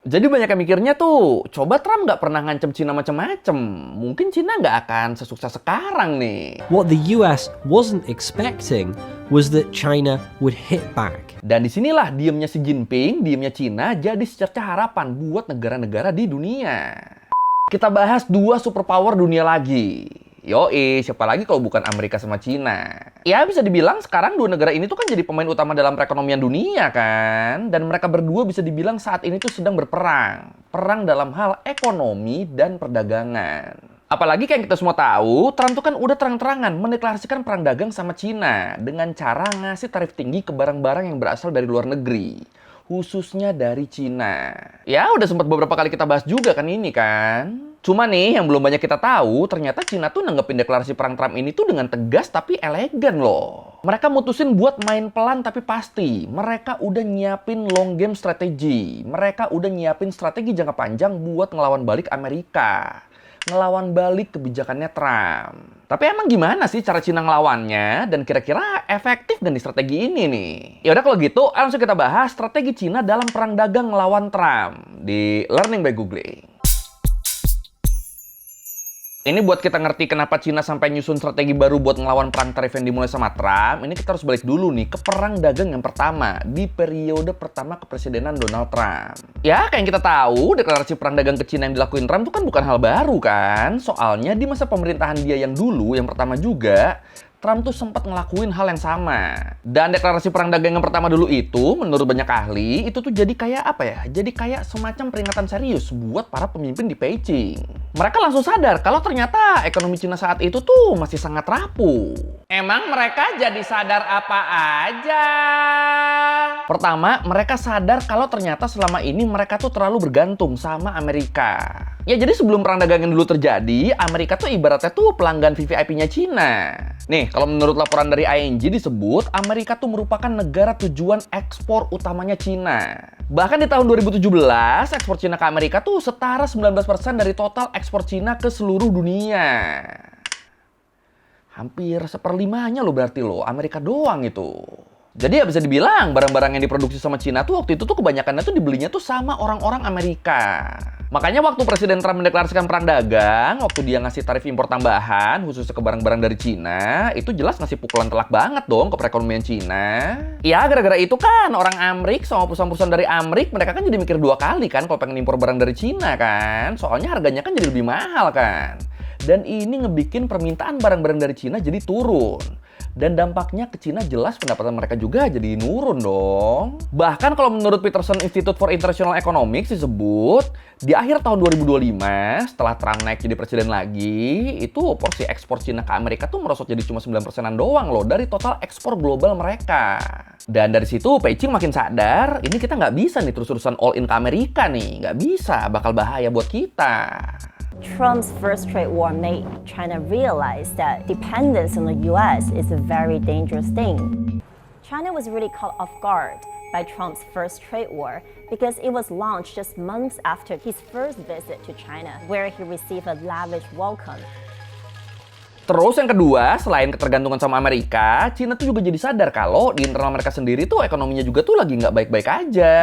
Jadi banyak yang mikirnya tuh, coba Trump nggak pernah ngancem Cina macem-macem. Mungkin Cina nggak akan sesukses sekarang nih. What the US wasn't expecting was that China would hit back. Dan disinilah diemnya Xi Jinping, diemnya Cina jadi secerca harapan buat negara-negara di dunia. Kita bahas dua superpower dunia lagi. Yoi, siapa lagi kalau bukan Amerika sama Cina? Ya bisa dibilang sekarang dua negara ini tuh kan jadi pemain utama dalam perekonomian dunia kan? Dan mereka berdua bisa dibilang saat ini tuh sedang berperang. Perang dalam hal ekonomi dan perdagangan. Apalagi kayak kita semua tahu, Trump tuh kan udah terang-terangan mendeklarasikan perang dagang sama Cina dengan cara ngasih tarif tinggi ke barang-barang yang berasal dari luar negeri. Khususnya dari Cina. Ya udah sempat beberapa kali kita bahas juga kan ini kan. Cuma nih yang belum banyak kita tahu, ternyata Cina tuh nanggepin deklarasi perang Trump ini tuh dengan tegas tapi elegan loh. Mereka mutusin buat main pelan tapi pasti. Mereka udah nyiapin long game strategi. Mereka udah nyiapin strategi jangka panjang buat ngelawan balik Amerika. Ngelawan balik kebijakannya Trump. Tapi emang gimana sih cara Cina ngelawannya? Dan kira-kira efektif nggak nih strategi ini nih? Ya udah kalau gitu, langsung kita bahas strategi Cina dalam perang dagang ngelawan Trump di Learning by Googling. Ini buat kita ngerti kenapa Cina sampai nyusun strategi baru buat ngelawan perang tarif yang dimulai sama Trump. Ini kita harus balik dulu nih ke perang dagang yang pertama di periode pertama kepresidenan Donald Trump. Ya kayak yang kita tahu, deklarasi perang dagang ke Cina yang dilakuin Trump itu kan bukan hal baru kan. Soalnya di masa pemerintahan dia yang dulu, yang pertama juga, Trump tuh sempat ngelakuin hal yang sama. Dan deklarasi perang dagang yang pertama dulu itu, menurut banyak ahli, itu tuh jadi kayak apa ya? Jadi kayak semacam peringatan serius buat para pemimpin di Beijing. Mereka langsung sadar kalau ternyata ekonomi Cina saat itu tuh masih sangat rapuh. Emang mereka jadi sadar apa aja? Pertama, mereka sadar kalau ternyata selama ini mereka tuh terlalu bergantung sama Amerika. Ya jadi sebelum perang dagang yang dulu terjadi, Amerika tuh ibaratnya tuh pelanggan VVIP-nya Cina. Nih, kalau menurut laporan dari ING disebut, Amerika tuh merupakan negara tujuan ekspor utamanya Cina. Bahkan di tahun 2017, ekspor Cina ke Amerika tuh setara 19% dari total ekspor Cina ke seluruh dunia. Hampir seperlimanya loh berarti loh, Amerika doang itu. Jadi ya bisa dibilang barang-barang yang diproduksi sama Cina tuh waktu itu tuh kebanyakannya tuh dibelinya tuh sama orang-orang Amerika. Makanya waktu Presiden Trump mendeklarasikan perang dagang, waktu dia ngasih tarif impor tambahan, khususnya ke barang-barang dari Cina, itu jelas ngasih pukulan telak banget dong ke perekonomian Cina. Ya gara-gara itu kan orang Amerika sama perusahaan-perusahaan dari Amerika, mereka kan jadi mikir dua kali kan kalau pengen impor barang dari Cina kan. Soalnya harganya kan jadi lebih mahal kan. Dan ini ngebikin permintaan barang-barang dari Cina jadi turun. Dan dampaknya ke Cina jelas pendapatan mereka juga jadi nurun dong. Bahkan kalau menurut Peterson Institute for International Economics disebut, di akhir tahun 2025 setelah Trump naik jadi presiden lagi, itu porsi ekspor Cina ke Amerika tuh merosot jadi cuma 9%-an doang loh dari total ekspor global mereka. Dan dari situ Beijing makin sadar, ini kita nggak bisa nih terus-terusan all in ke Amerika nih. Nggak bisa, bakal bahaya buat kita. Trump's first trade war made China realize that dependence on the US is a very dangerous thing. China was really caught off guard by Trump's first trade war because it was launched just months after his first visit to China, where he received a lavish welcome. Terus yang kedua, selain ketergantungan sama Amerika, Cina tuh juga jadi sadar kalau di internal mereka sendiri tuh ekonominya juga tuh lagi nggak baik-baik aja.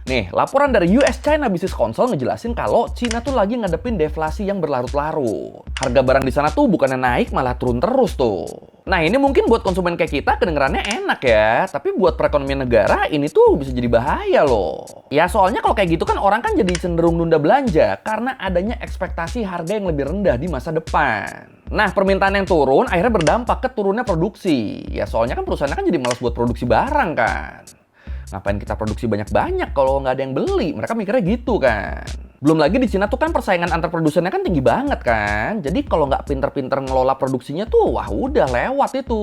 Nih, laporan dari US China Business Council ngejelasin kalau Cina tuh lagi ngadepin deflasi yang berlarut-larut. Harga barang di sana tuh bukannya naik malah turun terus tuh. Nah ini mungkin buat konsumen kayak kita kedengerannya enak ya, tapi buat perekonomian negara ini tuh bisa jadi bahaya loh. Ya soalnya kalau kayak gitu kan orang kan jadi cenderung nunda belanja karena adanya ekspektasi harga yang lebih rendah di masa depan. Nah, permintaan yang turun akhirnya berdampak ke turunnya produksi. Ya soalnya kan perusahaannya kan jadi malas buat produksi barang kan. Ngapain kita produksi banyak-banyak kalau nggak ada yang beli? Mereka mikirnya gitu kan. Belum lagi di Cina tuh kan persaingan antar produsennya kan tinggi banget kan. Jadi kalau nggak pinter-pinter ngelola produksinya tuh, wah udah lewat itu.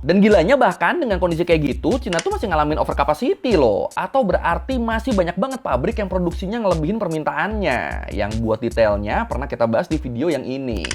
Dan gilanya bahkan dengan kondisi kayak gitu, Cina tuh masih ngalamin overcapacity loh. Atau berarti masih banyak banget pabrik yang produksinya ngelebihin permintaannya. Yang buat detailnya pernah kita bahas di video yang ini.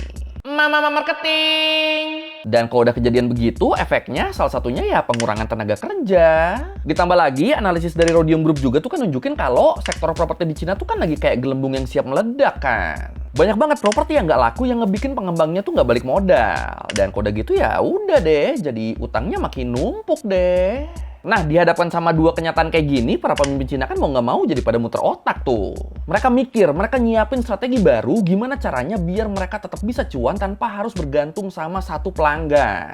Mama marketing. Dan kalau udah kejadian begitu, efeknya salah satunya ya pengurangan tenaga kerja. Ditambah lagi, analisis dari Rhodium Group juga tuh kan nunjukin kalau sektor properti di Cina tuh kan lagi kayak gelembung yang siap meledak kan. Banyak banget properti yang nggak laku yang ngebikin pengembangnya tuh nggak balik modal. Dan kalau udah gitu ya udah deh, jadi utangnya makin numpuk deh. Nah, dihadapkan sama dua kenyataan kayak gini, para pemimpin Cina kan mau nggak mau jadi pada muter otak tuh. Mereka mikir, mereka nyiapin strategi baru gimana caranya biar mereka tetap bisa cuan tanpa harus bergantung sama satu pelanggan.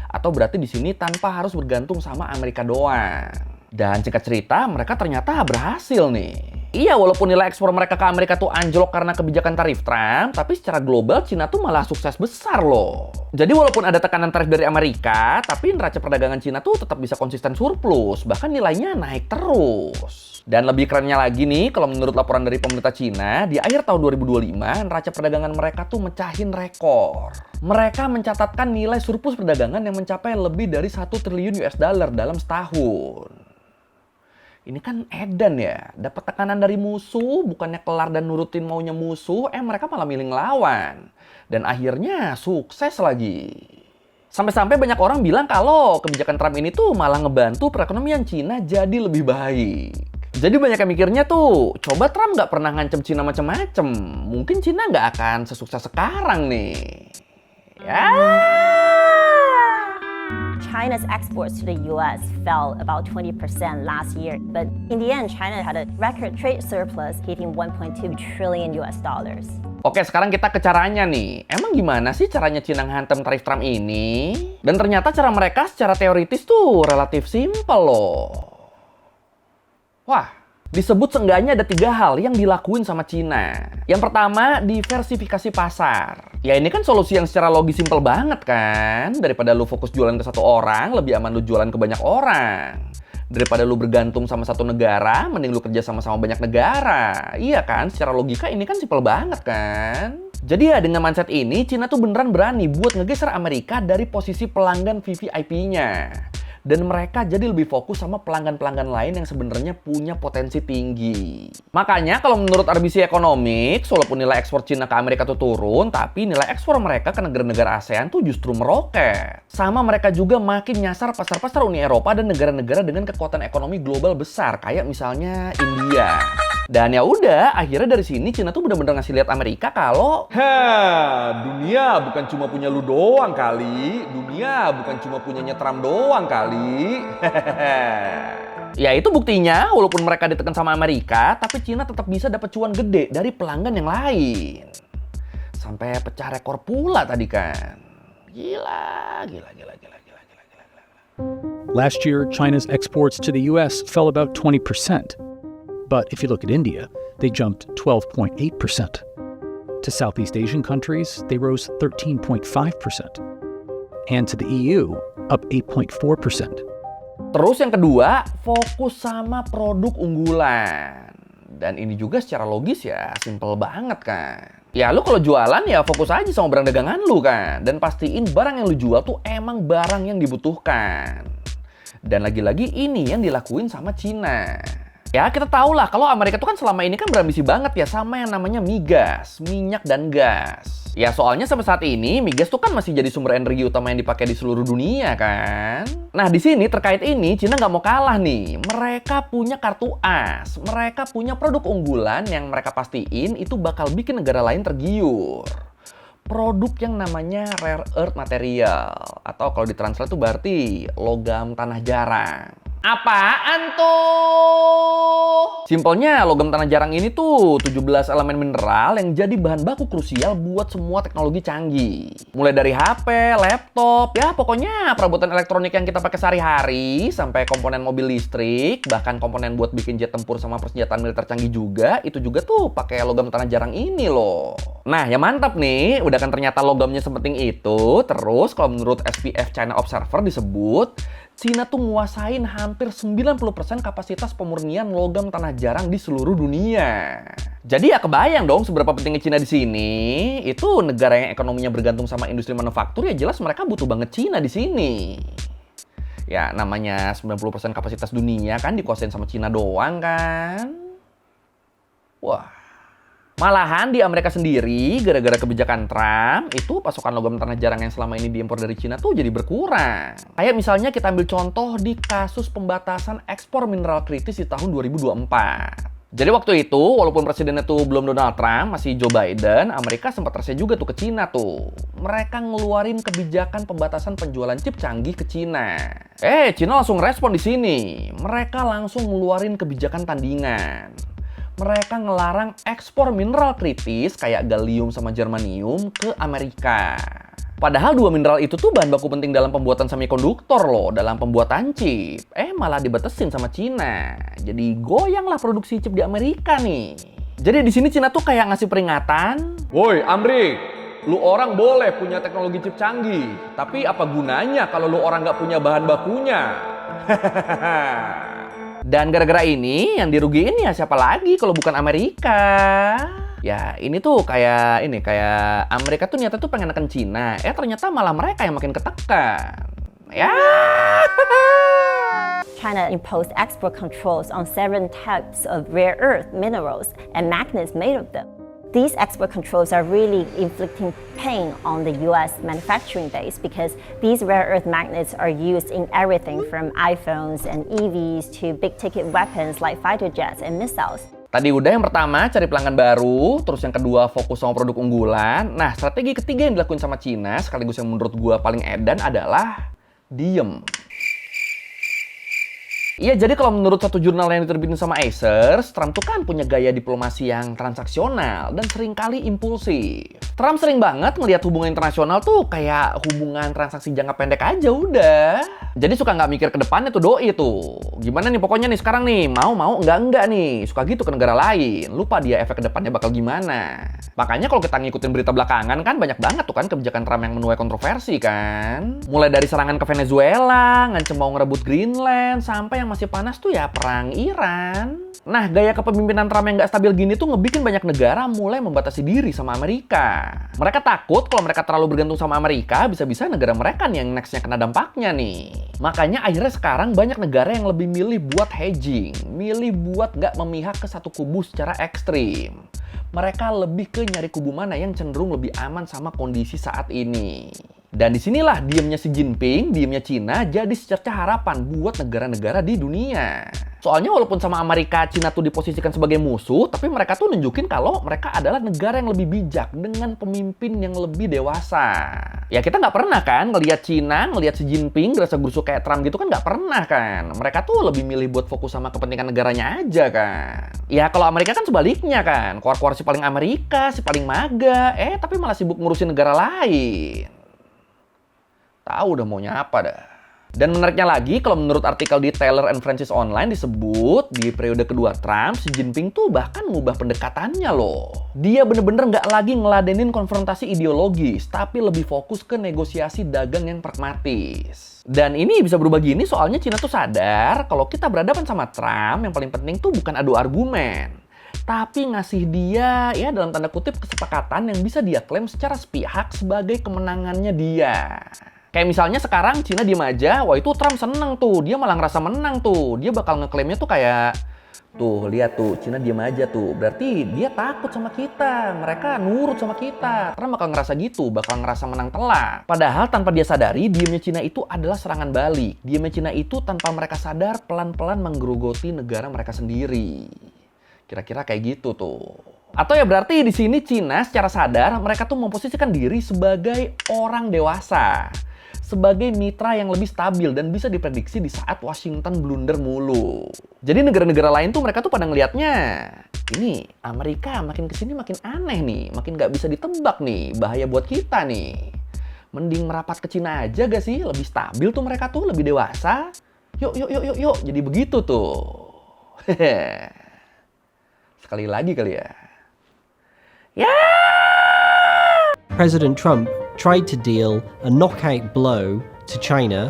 Atau berarti di sini tanpa harus bergantung sama Amerika doang. Dan singkat cerita, mereka ternyata berhasil nih. Iya, walaupun nilai ekspor mereka ke Amerika tuh anjlok karena kebijakan tarif Trump, tapi secara global Cina tuh malah sukses besar loh. Jadi walaupun ada tekanan tarif dari Amerika, tapi neraca perdagangan Cina tuh tetap bisa konsisten surplus, bahkan nilainya naik terus. Dan lebih kerennya lagi nih, kalau menurut laporan dari pemerintah Cina, di akhir tahun 2025, neraca perdagangan mereka tuh mecahin rekor. Mereka mencatatkan nilai surplus perdagangan yang mencapai lebih dari 1 triliun US dollar dalam setahun. Ini kan edan ya, dapat tekanan dari musuh, bukannya kelar dan nurutin maunya musuh, mereka malah milih ngelawan. Dan akhirnya sukses lagi. Sampai-sampai banyak orang bilang kalau kebijakan Trump ini tuh malah ngebantu perekonomian Cina jadi lebih baik. Jadi banyak yang mikirnya tuh, coba Trump nggak pernah ngancem Cina macem-macem, mungkin Cina nggak akan sesukses sekarang nih. Ya. China's exports to the US fell about 20% last year, but in the end, China had a record trade surplus hitting 1.2 trillion US dollars. Oke, sekarang kita ke caranya nih. Emang gimana sih caranya Cina ngehantam tarif Trump ini? Dan ternyata cara mereka secara teoritis tuh relatif simpel loh. Wah, disebut seenggaknya ada 3 hal yang dilakuin sama Cina. Yang pertama, diversifikasi pasar. Ya ini kan solusi yang secara logis simpel banget kan? Daripada lu fokus jualan ke satu orang, lebih aman lu jualan ke banyak orang. Daripada lu bergantung sama satu negara, mending lu kerja sama-sama banyak negara. Iya kan? Secara logika ini kan simpel banget kan? Jadi ya dengan mindset ini, Cina tuh beneran berani buat ngegeser Amerika dari posisi pelanggan VVIP-nya. Dan mereka jadi lebih fokus sama pelanggan-pelanggan lain yang sebenarnya punya potensi tinggi. Makanya kalau menurut RBC Economics, walaupun nilai ekspor Cina ke Amerika tuh turun, tapi nilai ekspor mereka ke negara-negara ASEAN tuh justru meroket. Sama mereka juga makin nyasar pasar-pasar Uni Eropa dan negara-negara dengan kekuatan ekonomi global besar, kayak misalnya India. Dan ya udah, akhirnya dari sini Cina tuh bener-bener ngasih lihat Amerika kalau dunia bukan cuma punya lu doang kali, dunia bukan cuma punyanya Trump doang kali. Ya itu buktinya, walaupun mereka ditekan sama Amerika, tapi Cina tetap bisa dapat cuan gede dari pelanggan yang lain. Sampai pecah rekor pula tadi kan. Gila. Last year, China's exports to the US fell about 20%. But if you look at India, they jumped 12.8%. To Southeast Asian countries, they rose 13.5%. And to the EU, up 8.4%. Terus yang kedua, fokus sama produk unggulan. Dan ini juga secara logis ya, simple banget kan. Ya lu kalau jualan ya fokus aja sama barang dagangan lu kan. Dan pastiin barang yang lu jual tuh emang barang yang dibutuhkan. Dan lagi-lagi ini yang dilakuin sama Cina. Ya kita tahu lah kalau Amerika tuh kan selama ini kan berambisi banget ya sama yang namanya migas, minyak dan gas. Ya soalnya sampai saat ini migas tuh kan masih jadi sumber energi utama yang dipakai di seluruh dunia kan. Nah di sini terkait ini Cina nggak mau kalah nih. Mereka punya kartu as, mereka punya produk unggulan yang mereka pastiin itu bakal bikin negara lain tergiur. Produk yang namanya rare earth material atau kalau ditranslate itu berarti logam tanah jarang. Apaan tuh? Simpelnya logam tanah jarang ini tuh 17 elemen mineral yang jadi bahan baku krusial buat semua teknologi canggih. Mulai dari HP, laptop, ya pokoknya perabotan elektronik yang kita pakai sehari-hari sampai komponen mobil listrik, bahkan komponen buat bikin jet tempur sama persenjataan militer canggih juga, itu juga tuh pakai logam tanah jarang ini loh. Nah, ya mantap nih, udah kan ternyata logamnya sepenting itu. Terus kalau menurut SPF China Observer disebut Cina tuh nguasain hampir 90% kapasitas pemurnian logam tanah jarang di seluruh dunia. Jadi ya kebayang dong seberapa pentingnya Cina di sini. Itu negara yang ekonominya bergantung sama industri manufaktur, ya jelas mereka butuh banget Cina di sini. Ya namanya 90% kapasitas dunia kan dikuasain sama Cina doang kan. Wah. Malahan di Amerika sendiri, gara-gara kebijakan Trump, itu pasokan logam tanah jarang yang selama ini diimpor dari Cina tuh jadi berkurang. Kayak misalnya kita ambil contoh di kasus pembatasan ekspor mineral kritis di tahun 2024. Jadi waktu itu, walaupun presidennya tuh belum Donald Trump, masih Joe Biden, Amerika sempat resah juga tuh ke Cina tuh. Mereka ngeluarin kebijakan pembatasan penjualan chip canggih ke Cina. Cina langsung respon di sini. Mereka langsung ngeluarin kebijakan tandingan. Mereka ngelarang ekspor mineral kritis kayak gallium sama germanium ke Amerika. Padahal dua mineral itu tuh bahan baku penting dalam pembuatan semikonduktor loh, dalam pembuatan chip. Malah dibatesin sama Cina. Jadi goyanglah produksi chip di Amerika nih. Jadi di sini Cina tuh kayak ngasih peringatan. Woi Amrik, lu orang boleh punya teknologi chip canggih. Tapi apa gunanya kalau lu orang nggak punya bahan bakunya? Dan gara-gara ini yang dirugiin ya siapa lagi kalau bukan Amerika? Ya ini tuh kayak Amerika tuh niatnya tuh pengen neken Cina, ternyata malah mereka yang makin ketekan. Ya. China imposed export controls on several types of rare earth minerals and magnets made of them. These export controls are really inflicting pain on the US manufacturing base because these rare earth magnets are used in everything from iPhones and EVs to big ticket weapons like fighter jets and missiles. Tadi udah yang pertama cari pelanggan baru, terus yang kedua fokus sama produk unggulan. Nah, strategi ketiga yang dilakuin sama Cina, sekaligus yang menurut gua paling edan adalah diem. Iya, jadi kalau menurut satu jurnal yang diterbitin sama Acer, Trump tuh kan punya gaya diplomasi yang transaksional dan seringkali impulsif. Trump sering banget ngelihat hubungan internasional tuh kayak hubungan transaksi jangka pendek aja udah. Jadi suka nggak mikir ke depannya tuh doi tuh. Gimana nih pokoknya nih sekarang nih, mau enggak nih. Suka gitu ke negara lain. Lupa dia efek ke depannya bakal gimana. Makanya kalau kita ngikutin berita belakangan kan banyak banget tuh kan kebijakan Trump yang menuai kontroversi kan. Mulai dari serangan ke Venezuela, ngancem mau ngerebut Greenland, sampai yang masih panas tuh ya perang Iran. Nah, gaya kepemimpinan Trump yang nggak stabil gini tuh ngebikin banyak negara mulai membatasi diri sama Amerika. Mereka takut kalau mereka terlalu bergantung sama Amerika, bisa-bisa negara mereka nih yang next-nya kena dampaknya nih. Makanya akhirnya sekarang banyak negara yang lebih milih buat hedging, milih buat nggak memihak ke satu kubu secara ekstrim. Mereka lebih ke nyari kubu mana yang cenderung lebih aman sama kondisi saat ini. Dan disinilah diemnya Xi Jinping, diemnya Cina jadi secerca harapan buat negara-negara di dunia. Soalnya walaupun sama Amerika, Cina tuh diposisikan sebagai musuh, tapi mereka tuh nunjukin kalau mereka adalah negara yang lebih bijak dengan pemimpin yang lebih dewasa. Ya kita nggak pernah kan ngelihat Cina, ngelihat Xi Jinping gerasa-gerusu kayak Trump gitu kan nggak pernah kan. Mereka tuh lebih milih buat fokus sama kepentingan negaranya aja kan. Ya kalau Amerika kan sebaliknya kan, keluar-keluar si paling Amerika, si paling MAGA, tapi malah sibuk ngurusin negara lain. Tahu udah maunya apa dah. Dan menariknya lagi, kalau menurut artikel di Taylor and Francis Online disebut, di periode kedua Trump, Xi Jinping tuh bahkan ngubah pendekatannya loh. Dia bener-bener nggak lagi ngeladenin konfrontasi ideologis, tapi lebih fokus ke negosiasi dagang yang pragmatis. Dan ini bisa berubah gini soalnya Cina tuh sadar kalau kita berhadapan sama Trump, yang paling penting tuh bukan adu argumen, tapi ngasih dia, ya dalam tanda kutip, kesepakatan yang bisa dia klaim secara sepihak sebagai kemenangannya dia. Kayak misalnya sekarang Cina diem aja, wah itu Trump seneng tuh, dia malah ngerasa menang tuh. Dia bakal ngeklaimnya tuh kayak, tuh lihat tuh Cina diem aja tuh, berarti dia takut sama kita, mereka nurut sama kita. Trump bakal ngerasa gitu, bakal ngerasa menang telak. Padahal tanpa dia sadari, diemnya Cina itu adalah serangan balik. Diemnya Cina itu tanpa mereka sadar pelan-pelan menggerogoti negara mereka sendiri. Kira-kira kayak gitu tuh. Atau ya berarti di sini Cina secara sadar mereka tuh memposisikan diri sebagai orang dewasa, sebagai mitra yang lebih stabil dan bisa diprediksi di saat Washington blunder mulu. Jadi negara-negara lain tuh mereka tuh pada ngelihatnya, ini Amerika makin kesini makin aneh nih, makin nggak bisa ditebak nih, bahaya buat kita nih. Mending merapat ke Cina aja gak sih? Lebih stabil tuh mereka tuh, lebih dewasa. Yuk. Jadi begitu tuh. Sekali lagi kali ya. President Trump tried to deal a knockout blow to China.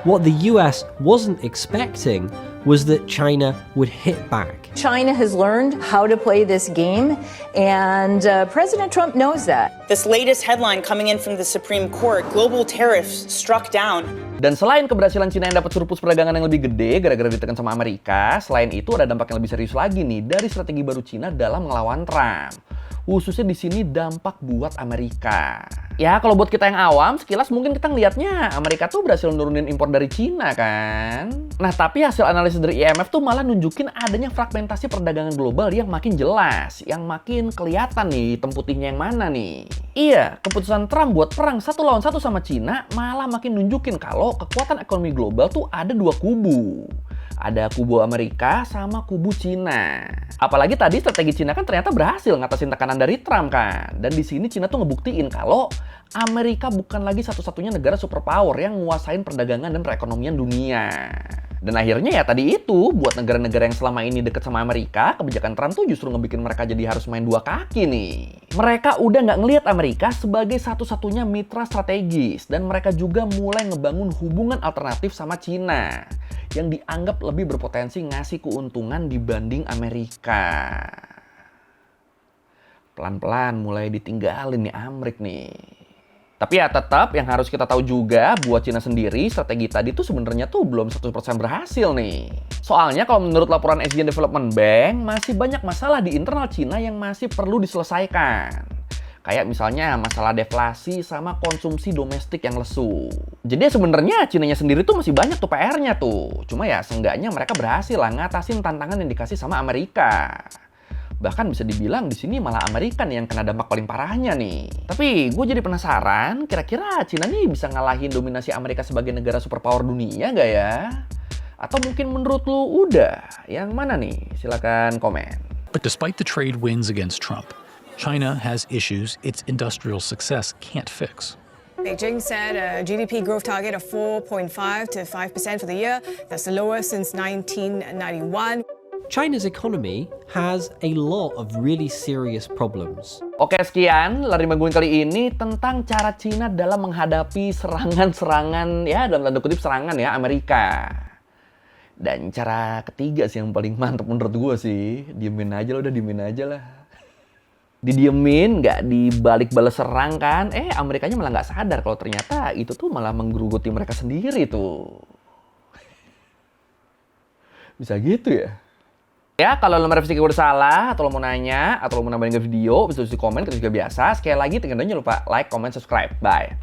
What the US wasn't expecting was that China would hit back. China has learned how to play this game, and President Trump knows that. This latest headline coming in from the Supreme Court, global tariffs struck down. Dan selain keberhasilan Cina yang dapat surplus perdagangan yang lebih gede gara-gara ditekan sama Amerika, selain itu ada dampak yang lebih serius lagi nih dari strategi baru Cina dalam ngelawan Trump. Khususnya di sini dampak buat Amerika. Ya, kalau buat kita yang awam, sekilas mungkin kita ngelihatnya Amerika tuh berhasil nurunin impor dari Cina kan. Nah, tapi hasil analisis dari IMF tuh malah nunjukin adanya fragmentasi perdagangan global yang makin jelas, yang makin kelihatan nih hitam putihnya yang mana nih. Iya, keputusan Trump buat perang 1 lawan 1 sama Cina malah makin nunjukin kalau kekuatan ekonomi global tuh ada 2 kubu. Ada kubu Amerika sama kubu Cina. Apalagi tadi strategi Cina kan ternyata berhasil ngatasin tekanan dari Trump kan. Dan di sini Cina tuh ngebuktiin kalau Amerika bukan lagi satu-satunya negara superpower yang nguasain perdagangan dan perekonomian dunia. Dan akhirnya ya tadi itu, buat negara-negara yang selama ini deket sama Amerika, kebijakan Trump tuh justru ngebikin mereka jadi harus main 2 kaki nih. Mereka udah nggak ngelihat Amerika sebagai satu-satunya mitra strategis, dan mereka juga mulai ngebangun hubungan alternatif sama Cina, yang dianggap lebih berpotensi ngasih keuntungan dibanding Amerika. Pelan-pelan mulai ditinggalin nih Amrik nih. Tapi ya tetap yang harus kita tahu juga buat Cina sendiri strategi tadi tuh sebenarnya tuh belum 100% berhasil nih. Soalnya kalau menurut laporan Asian Development Bank masih banyak masalah di internal Cina yang masih perlu diselesaikan. Kayak misalnya masalah deflasi sama konsumsi domestik yang lesu. Jadi sebenarnya Cinanya sendiri tuh masih banyak tuh PR-nya tuh. Cuma ya seenggaknya mereka berhasil lah ngatasin tantangan yang dikasih sama Amerika. Bahkan bisa dibilang di sini malah Amerika nih yang kena dampak paling parahnya nih. Tapi gue jadi penasaran, kira-kira Cina nih bisa ngalahin dominasi Amerika sebagai negara superpower dunia nggak ya? Atau mungkin menurut lu udah? Yang mana nih? Silakan komen. But despite the trade wins against Trump, China has issues its industrial success can't fix. Beijing set a GDP growth target of 4.5 to 5% for the year. That's the lowest since 1991. China's economy has a lot of really serious problems. Oke, sekian Lari Mingguin kali ini tentang cara Cina dalam menghadapi serangan-serangan, ya dalam tanda kutip serangan ya, Amerika. Dan cara ketiga sih yang paling mantep menurut gue sih, diemin aja lah, udah diemin aja lah. Didiemin, nggak dibalik balas serang kan, Amerikanya malah nggak sadar kalau ternyata itu tuh malah menggerogoti mereka sendiri tuh. Bisa gitu ya? Ya, kalau lo merevisi gue salah, atau lo mau nanya, atau lo mau nambahin ke video, bisa tulis di komen, kita juga biasa. Sekali lagi, jangan lupa like, comment, subscribe. Bye.